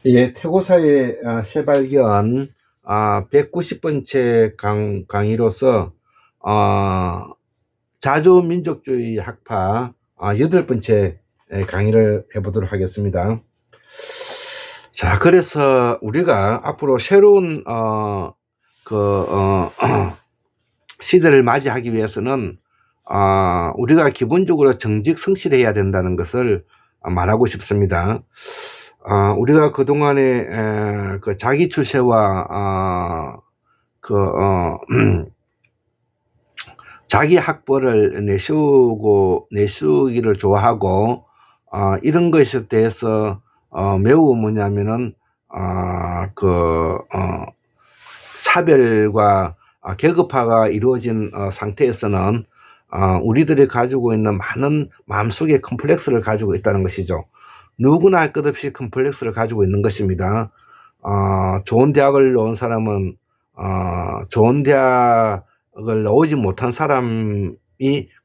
예, 태고사의 새발견 190번째 강의로서 자주민족주의 학파 8번째 강의를 해보도록 하겠습니다. 자, 그래서 우리가 앞으로 새로운 시대를 맞이하기 위해서는 우리가 기본적으로 정직 성실해야 된다는 것을 말하고 싶습니다. 우리가 그동안에 그 자기 출세와 자기 학벌을 내세우기를 좋아하고 이런 것에 대해서 매우 뭐냐면은 차별과 계급화가 이루어진 상태에서는 우리들이 가지고 있는 많은 마음속의 컴플렉스를 가지고 있다는 것이죠. 누구나 할 것 없이 컴플렉스를 가지고 있는 것입니다. 좋은 대학을 나온 사람은 좋은 대학을 나오지 못한 사람이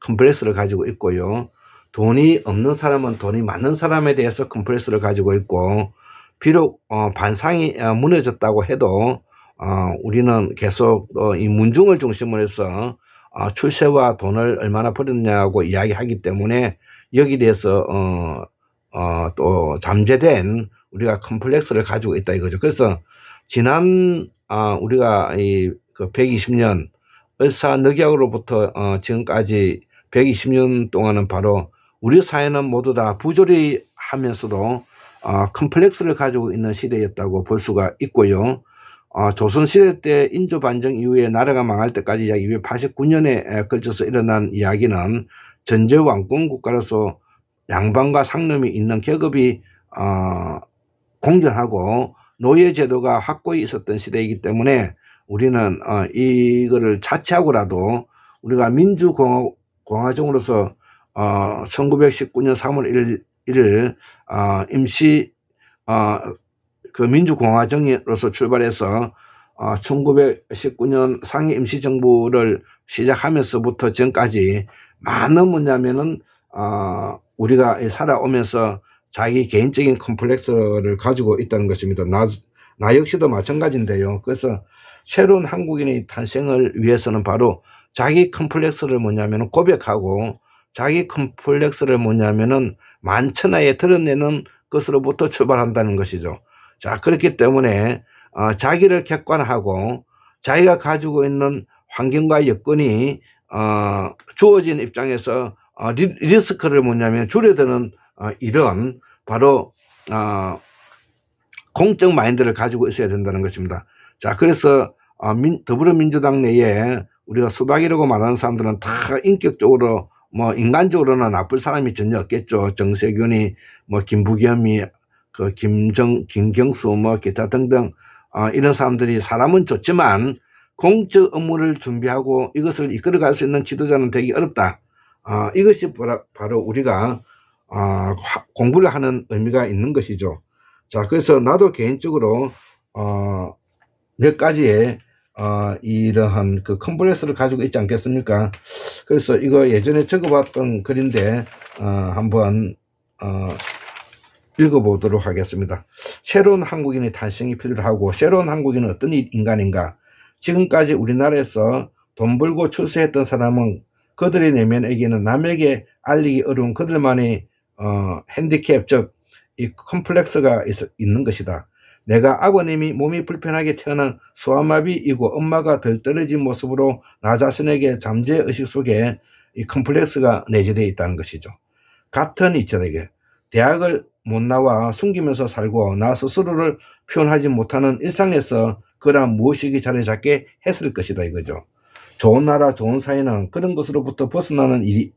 컴플렉스를 가지고 있고요. 돈이 없는 사람은 돈이 많은 사람에 대해서 컴플렉스를 가지고 있고, 비록 반상이 무너졌다고 해도 우리는 계속 이 문중을 중심으로 해서 출세와 돈을 얼마나 벌었냐고 이야기하기 때문에 여기에 대해서 또 잠재된 우리가 컴플렉스를 가지고 있다 이거죠. 그래서 지난 우리가 이 120년 을사늑약으로부터 지금까지 120년 동안은 바로 우리 사회는 모두 다 부조리 하면서도 컴플렉스를 가지고 있는 시대였다고 볼 수가 있고요. 조선시대 때 인조반정 이후에 나라가 망할 때까지 약 289년에 걸쳐서 일어난 이야기는 전제 왕권 국가로서 양반과 상놈이 있는 계급이 공존하고 노예제도가 확고히 있었던 시대이기 때문에 우리는 이거를 자체하고라도 우리가 민주공화정으로서 1919년 3월 1일 임시 민주공화정으로서 출발해서 1919년 상해 임시정부를 시작하면서부터 전까지 많은 뭐냐면은 우리가 살아오면서 자기 개인적인 컴플렉스를 가지고 있다는 것입니다. 나 역시도 마찬가지인데요. 그래서 새로운 한국인의 탄생을 위해서는 바로 자기 컴플렉스를 뭐냐면 고백하고, 자기 컴플렉스를 뭐냐면은 만천하에 드러내는 것으로부터 출발한다는 것이죠. 자, 그렇기 때문에 자기를 객관화하고 자기가 가지고 있는 환경과 여건이 주어진 입장에서 리스크를 뭐냐면 줄여드는 이런 바로 공적 마인드를 가지고 있어야 된다는 것입니다. 자, 그래서 더불어민주당 내에 우리가 수박이라고 말하는 사람들은 다 인격적으로 뭐 인간적으로는 나쁠 사람이 전혀 없겠죠. 정세균이 뭐 김부겸이 김경수 뭐 기타 등등 이런 사람들이 사람은 좋지만 공적 업무를 준비하고 이것을 이끌어갈 수 있는 지도자는 되기 어렵다. 이것이 바로 우리가 공부를 하는 의미가 있는 것이죠. 자, 그래서 나도 개인적으로 몇 가지의 이러한 컴플렉스를 가지고 있지 않겠습니까? 그래서 이거 예전에 적어봤던 글인데 한번 읽어보도록 하겠습니다. 새로운 한국인의 탄생이 필요하고, 새로운 한국인은 어떤 인간인가? 지금까지 우리나라에서 돈 벌고 출세했던 사람은 그들의 내면에게는 남에게 알리기 어려운 그들만의 핸디캡, 즉 이 컴플렉스가 있는 것이다. 내가 아버님이 몸이 불편하게 태어난 소아마비이고 엄마가 덜 떨어진 모습으로 나 자신에게 잠재의식 속에 이 컴플렉스가 내재되어 있다는 것이죠. 같은 이처에게 대학을 못 나와 숨기면서 살고 나 스스로를 표현하지 못하는 일상에서 그러한 무의식이 자리 잡게 했을 것이다 이거죠. 좋은 나라, 좋은 사회는 그런 것으로부터 벗어나는 일이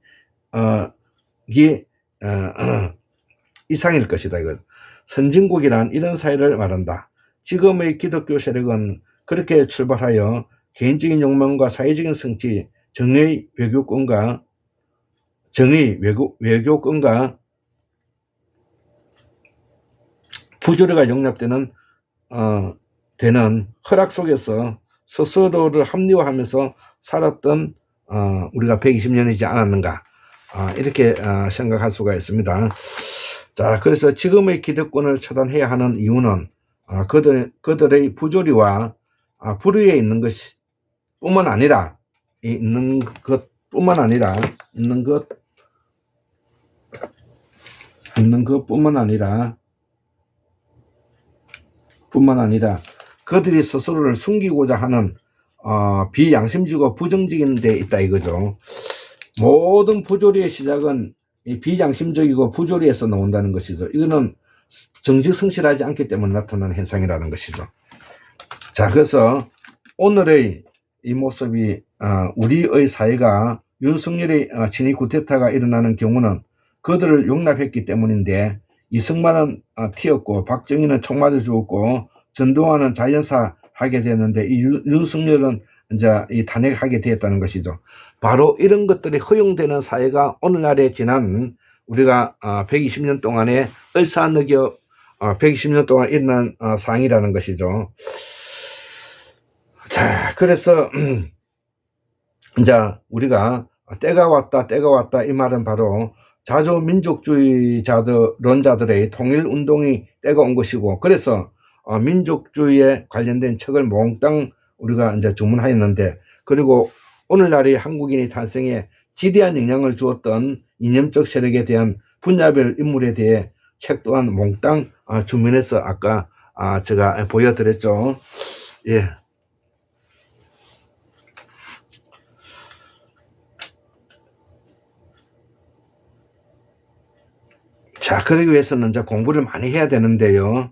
이상일 것이다 이거. 선진국이란 이런 사회를 말한다. 지금의 기독교 세력은 그렇게 출발하여 개인적인 욕망과 사회적인 성취, 정의 외교권과 부조리가 용납되는 되는 허락 속에서 스스로를 합리화하면서 살았던 우리가 120년이지 않았는가, 이렇게 생각할 수가 있습니다. 자, 그래서 지금의 기득권을 처단해야 하는 이유는 그들의 부조리와 불의에 있는 것이 뿐만 아니라 있는 것뿐만 아니라 그들이 스스로를 숨기고자 하는 비양심적이고 부정적인 데 있다 이거죠. 모든 부조리의 시작은 이 비양심적이고 부조리에서 나온다는 것이죠. 이거는 정직성실하지 않기 때문에 나타나는 현상이라는 것이죠. 자, 그래서 오늘의 이 모습이 우리의 사회가 윤석열의 친위 쿠데타가 일어나는 경우는 그들을 용납했기 때문인데, 이승만은 튀었고 박정희는 총 맞아 죽었고 전두환은 자연사 하게 되는데 이 윤석열은 이제 이 탄핵하게 되었다는 것이죠. 바로 이런 것들이 허용되는 사회가 오늘날에 지난 우리가 120년 동안의 을사늑여 120년 동안 일어난 상이라는 것이죠. 자, 그래서 이제 우리가 때가 왔다 이 말은 바로 자주민족주의론자들의 통일운동이 때가 온 것이고, 그래서 민족주의에 관련된 책을 몽땅 우리가 이제 주문하였는데, 그리고 오늘날의 한국인의 탄생에 지대한 영향을 주었던 이념적 세력에 대한 분야별 인물에 대해 책 또한 몽땅 주문해서 아까 제가 보여드렸죠. 예. 자, 그러기 위해서는 이제 공부를 많이 해야 되는데요.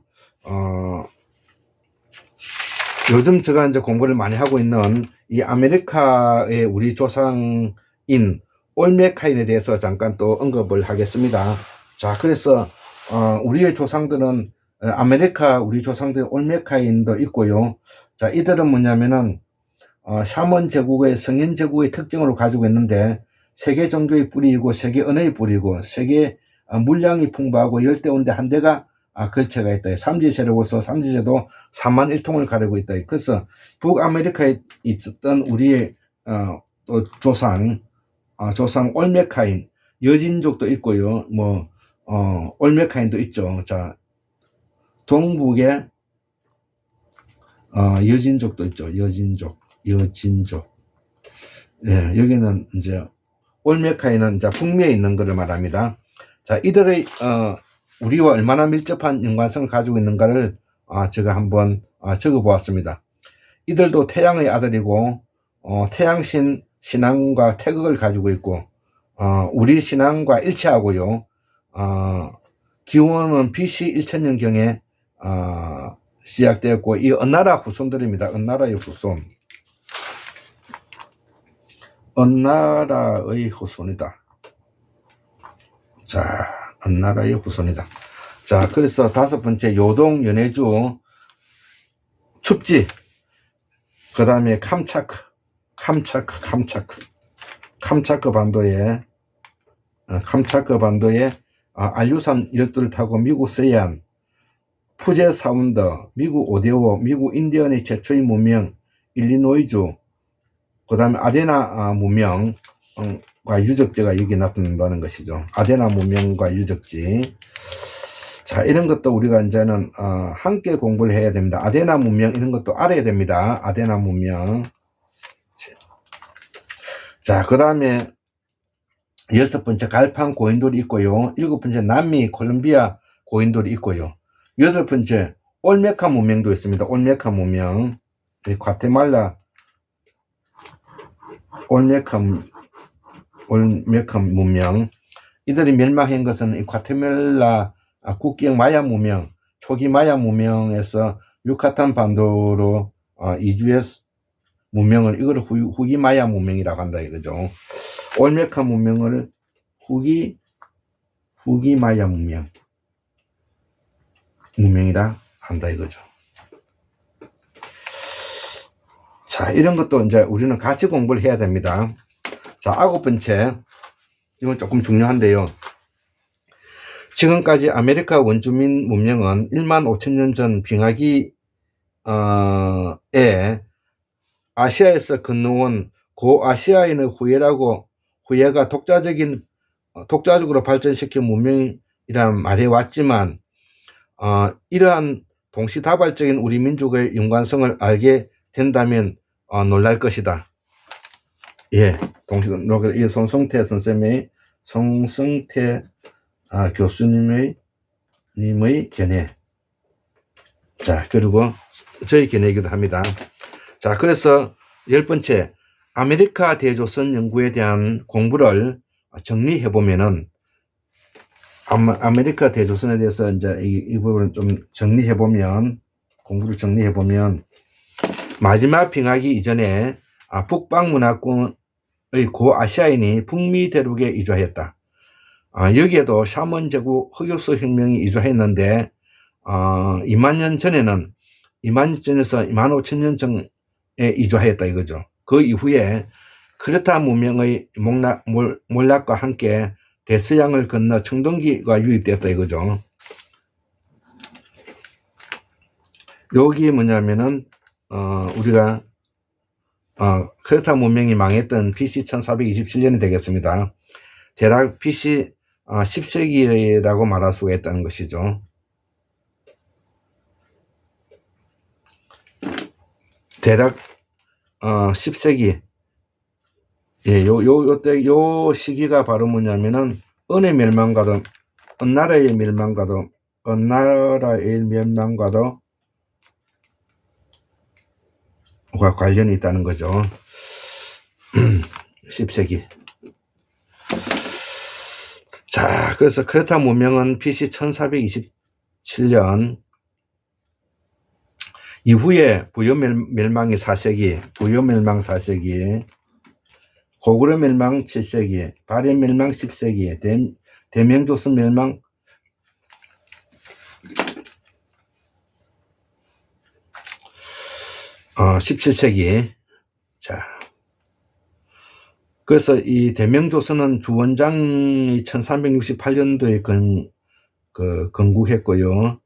요즘 제가 이제 공부를 많이 하고 있는 이 아메리카의 우리 조상인 올메카인에 대해서 잠깐 또 언급을 하겠습니다. 자, 그래서 우리의 조상들은 우리 조상들 올메카인도 있고요. 자, 이들은 뭐냐면은 샤먼 제국의 성인 제국의 특징을 가지고 있는데, 세계 종교의 뿌리이고 세계 언어의 뿌리고 세계 물량이 풍부하고 열대운대 한 대가 걸쳐가 있다. 삼지 세력으로서 삼지제도 3만 1통을 가리고 있다. 그래서 북아메리카에 있었던 우리의 또 조상 올메카인 여진족도 있고요. 뭐 올메카인도 있죠. 자, 동북에 여진족도 있죠. 여진족. 예, 여기는 이제 올메카인은 이제 북미에 있는 것을 말합니다. 자, 이들의 우리와 얼마나 밀접한 연관성을 가지고 있는가를 제가 한번 적어 보았습니다. 이들도 태양의 아들이고 태양신 신앙과 태극을 가지고 있고 우리 신앙과 일치하고요. 기원은 BC 1000년경에 시작되었고, 이 은나라 후손들입니다. 은나라의 후손. 은나라의 후손이다. 자, 은나라의 후손이다. 자, 그래서 다섯 번째, 요동, 연해주, 춥지. 그 다음에 캄차크 반도에 알류산 열도를 타고 미국 서해안, 푸제 사운드, 미국 오데오, 미국 인디언의 최초의 문명, 일리노이주, 그 다음에 아데나 문명과 유적지가 여기 나타난다는 것이죠. 아데나 문명과 유적지. 자, 이런 것도 우리가 이제는 함께 공부를 해야 됩니다. 아데나 문명 이런 것도 알아야 됩니다. 아데나 문명. 자, 그 다음에 여섯 번째 갈판 고인돌이 있고요. 일곱 번째 남미 콜롬비아 고인돌이 있고요. 여덟 번째 올메카 문명도 있습니다. 올메카 문명. 과테말라 올메카 문명. 이들이 멸망한 것은 이 과테말라 국경 마야 문명, 초기 마야 문명에서 유카탄 반도로 이주해서 문명을, 이걸 후기 마야 문명이라고 한다 이거죠. 올메카 문명을 후기 마야 문명이라 한다 이거죠. 자, 이런 것도 이제 우리는 같이 공부를 해야 됩니다. 자, 아홉 번째, 이건 조금 중요한데요. 지금까지 아메리카 원주민 문명은 1만 5천년 전 빙하기에 아시아에서 건너온 고아시아인의 후예가 독자적으로 발전시킨 문명이란 말해 왔지만, 이러한 동시다발적인 우리 민족의 연관성을 알게 된다면 놀랄 것이다. 예, 이 송승태 선생님의 송승태 교수님의 견해. 자, 그리고 저희 견해이기도 합니다. 자, 그래서 10번째, 아메리카 대조선 연구에 대한 공부를 정리해 보면은, 아메리카 대조선에 대해서 이제 이 부분을 좀 정리해 보면, 공부를 정리해 보면, 마지막 빙하기 이전에 북방 문화권의 고아시아인이 북미 대륙에 이주하였다. 여기에도 샤먼 제국 흑요소 혁명이 이주했는데 2만 년 전에는 2만 년 전에서 2만 5천 년 전에 이주하였다 이거죠. 그 이후에 크레타 문명의 몰락과 함께 대서양을 건너 청동기가 유입되었다 이거죠. 여기 뭐냐면은 우리가 크레타 문명이 망했던 BC 1427년이 되겠습니다. 대략 BC 10세기라고 말할 수가 있다는 것이죠. 대략 10세기. 예, 요 시기가 바로 뭐냐면은 은의 멸망과도 은나라의 멸망과도 관련이 있다는 거죠. 10세기. 자, 그래서 크레타 문명은 BC 1427년 이후에 부여 멸망이 4세기, 부여 멸망 4세기, 고구려 멸망 7세기, 발해 멸망 10세기, 대명조선 멸망 17세기. 자, 그래서 이 대명조선은 주원장이 1368년도에 건국했고요.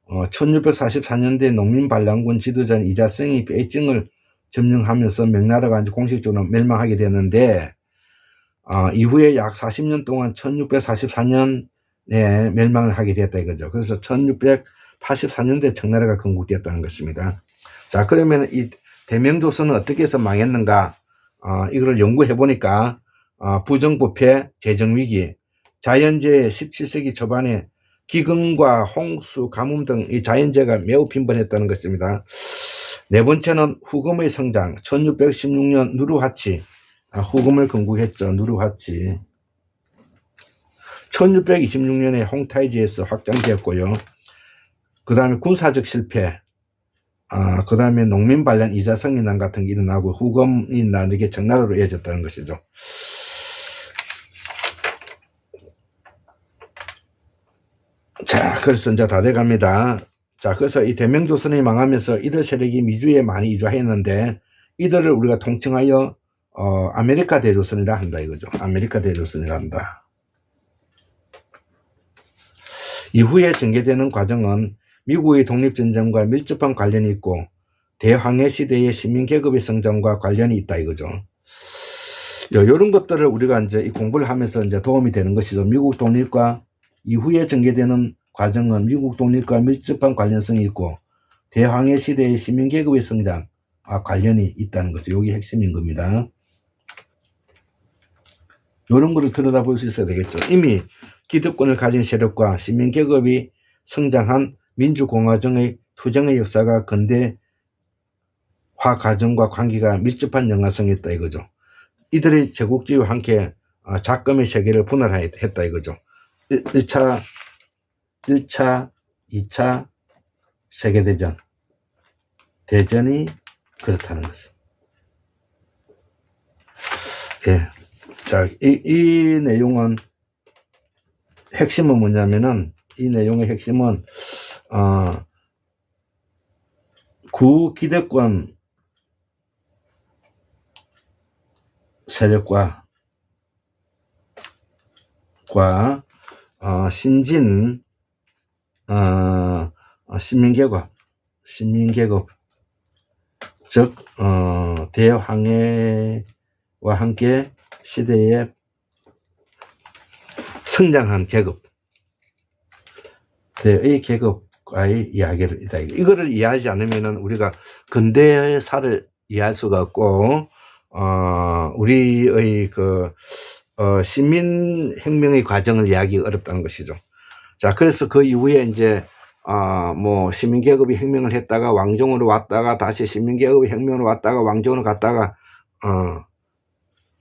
1644년대 농민반란군 지도자인 이자성이 베이징을 점령하면서 명나라가 이제 공식적으로 멸망하게 되는데 이후에 약 40년 동안 1644년에 멸망을 하게 됐다 이거죠. 그래서 1684년도에 청나라가 건국되었다는 것입니다. 자, 그러면 이 대명조선은 어떻게 해서 망했는가? 이걸 연구해 보니까 부정부패, 재정위기, 자연재해 17세기 초반에 기근과 홍수, 가뭄 등 이 자연재해가 매우 빈번했다는 것입니다. 네 번째는 후금의 성장, 1616년 누르하치, 후금을 건국했죠. 누르하치. 1626년에 홍타이지에서 확장되었고요. 그 다음에 군사적 실패, 그 다음에 농민반란 이자성인난 같은 게 일어나고 후금이 나중에 청나라로 이어졌다는 것이죠. 자, 그래서 이제 다 돼갑니다. 자, 그래서 이 대명조선이 망하면서 이들 세력이 미주에 많이 이주했는데 이들을 우리가 통칭하여 아메리카 대조선이라 한다 이거죠. 아메리카 대조선이라 한다. 이후에 전개되는 과정은 미국의 독립전쟁과 밀접한 관련이 있고 대항해 시대의 시민계급의 성장과 관련이 있다 이거죠. 이런 것들을 우리가 이제 이 공부를 하면서 이제 도움이 되는 것이죠. 미국 독립과 이후에 전개되는 과정은 미국 독립과 밀접한 관련성이 있고 대항해 시대의 시민계급의 성장과 관련이 있다는 거죠. 이게 핵심인 겁니다. 이런 거를 들여다볼 수 있어야 되겠죠. 이미 기득권을 가진 세력과 시민계급이 성장한 민주공화정의 투쟁의 역사가 근대화 과정과 관계가 밀접한 연관성이 있다 이거죠. 이들의 제국주의와 함께 작금의 세계를 분할했다 이거죠. 1차, 2차 세계대전, 대전이 그렇다는 것을. 예. 자, 이 내용은, 핵심은 뭐냐면은, 이 내용의 핵심은, 구기득권 세력과, 신진, 시민계급, 즉, 대항해와 함께 시대에 성장한 계급, 의 계급, 과의 이야기를 이다. 이거를 이해하지 않으면은 우리가 근대사를 이해할 수가 없고, 우리의 시민혁명의 과정을 이해하기가 어렵다는 것이죠. 자, 그래서 그 이후에 이제, 뭐, 시민계급이 혁명을 했다가 왕정으로 왔다가 다시 시민계급이 혁명으로 왔다가 왕정으로 갔다가,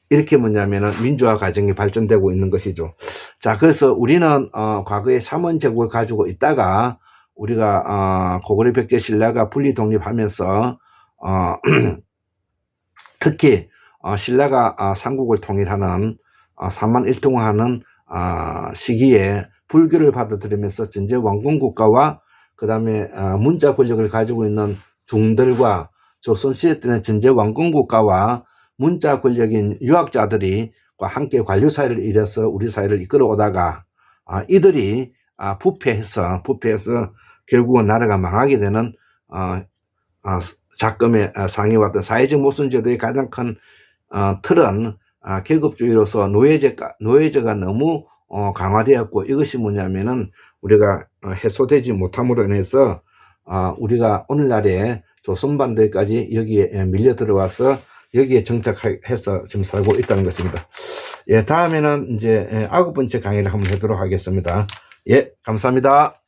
이렇게 뭐냐면은 민주화 과정이 발전되고 있는 것이죠. 자, 그래서 우리는, 과거에 삼원제국을 가지고 있다가 우리가, 고구려 백제 신라가 분리 독립하면서, 특히, 신라가 삼국을 통일하는, 삼만일통하는, 시기에 불교를 받아들이면서 전제 왕건국가와 그 다음에 문자 권력을 가지고 있는 중들과 조선시대 때는 전제 왕건국가와 문자 권력인 유학자들이 함께 관료 사회를 이뤄서 우리 사회를 이끌어 오다가 이들이 부패해서 결국은 나라가 망하게 되는 작금의 상해 왔던 사회적 모순제도의 가장 큰 틀은 계급주의로서 노예제가 너무 강화되었고, 이것이 뭐냐면은 우리가 해소되지 못함으로 인해서 우리가 오늘날에 조선반도까지 여기에 밀려 들어와서 여기에 정착해서 지금 살고 있다는 것입니다. 예, 다음에는 이제 9번째 강의를 한번 하도록 하겠습니다. 예, 감사합니다.